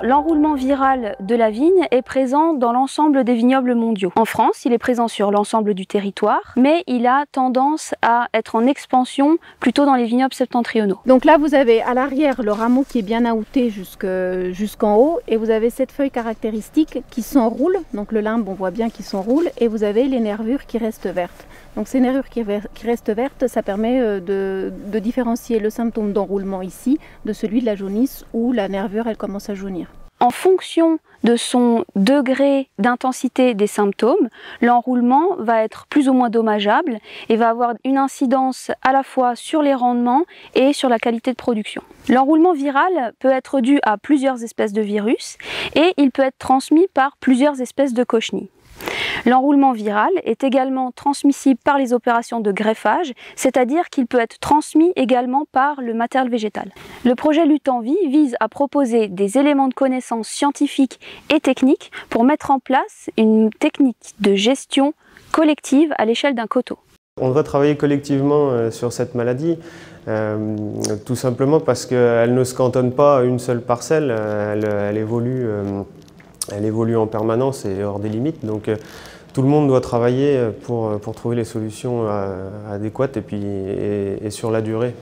L'enroulement viral de la vigne est présent dans l'ensemble des vignobles mondiaux. En France, il est présent sur l'ensemble du territoire, mais il a tendance à être en expansion plutôt dans les vignobles septentrionaux. Donc là, vous avez à l'arrière le rameau qui est bien outé jusqu'en haut, et vous avez cette feuille caractéristique qui s'enroule. Donc le limbe, on voit bien qu'il s'enroule, et vous avez les nervures qui restent vertes. Donc ces nervures qui restent vertes, ça permet de différencier le symptôme d'enroulement ici de celui de la jaunisse où la nervure elle commence à jaunir. En fonction de son degré d'intensité des symptômes, l'enroulement va être plus ou moins dommageable et va avoir une incidence à la fois sur les rendements et sur la qualité de production. L'enroulement viral peut être dû à plusieurs espèces de virus et il peut être transmis par plusieurs espèces de cochenilles. L'enroulement viral est également transmissible par les opérations de greffage, c'est-à-dire qu'il peut être transmis également par le matériel végétal. Le projet Lutte en Vie vise à proposer des éléments de connaissance scientifiques et techniques pour mettre en place une technique de gestion collective à l'échelle d'un coteau. On devrait travailler collectivement sur cette maladie, tout simplement parce qu'elle ne se cantonne pas à une seule parcelle, elle évolue en permanence et hors des limites. Donc tout le monde doit travailler pour trouver les solutions adéquates et sur la durée.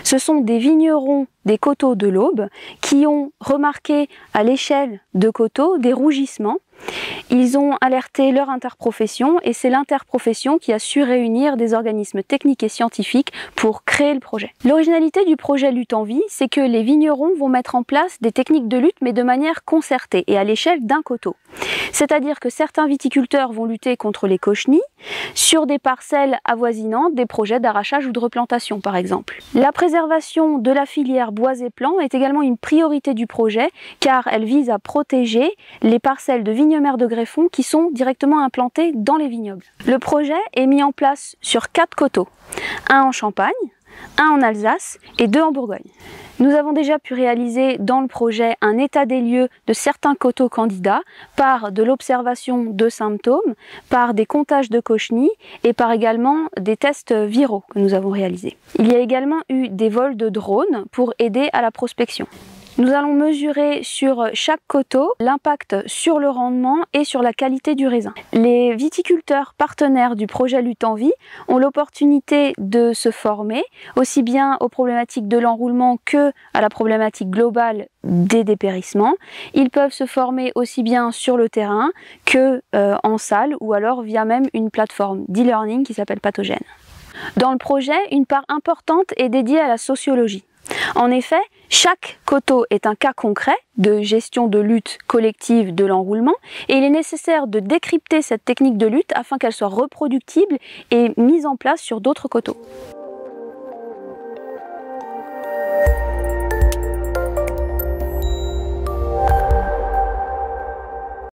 Ce sont des vignerons des coteaux de l'Aube qui ont remarqué à l'échelle de coteaux des rougissements. Ils ont alerté leur interprofession et c'est l'interprofession qui a su réunir des organismes techniques et scientifiques pour créer le projet. L'originalité du projet Lutte en Vie, c'est que les vignerons vont mettre en place des techniques de lutte mais de manière concertée et à l'échelle d'un coteau. C'est-à-dire que certains viticulteurs vont lutter contre les cochenilles sur des parcelles avoisinantes, des projets d'arrachage ou de replantation par exemple. La préservation de la filière bois et plants est également une priorité du projet car elle vise à protéger les parcelles de vignes mères de greffons qui sont directement implantées dans les vignobles. Le projet est mis en place sur 4 coteaux, un en Champagne, un en Alsace et 2 en Bourgogne. Nous avons déjà pu réaliser dans le projet un état des lieux de certains coteaux candidats par de l'observation de symptômes, par des comptages de cochenilles et par également des tests viraux que nous avons réalisés. Il y a également eu des vols de drones pour aider à la prospection. Nous allons mesurer sur chaque coteau l'impact sur le rendement et sur la qualité du raisin. Les viticulteurs partenaires du projet Lutte en Vie ont l'opportunité de se former aussi bien aux problématiques de l'enroulement que à la problématique globale des dépérissements. Ils peuvent se former aussi bien sur le terrain que en salle ou alors via même une plateforme d'e-learning qui s'appelle Pathogène. Dans le projet, une part importante est dédiée à la sociologie. En effet, chaque coteau est un cas concret de gestion de lutte collective de l'enroulement et il est nécessaire de décrypter cette technique de lutte afin qu'elle soit reproductible et mise en place sur d'autres coteaux.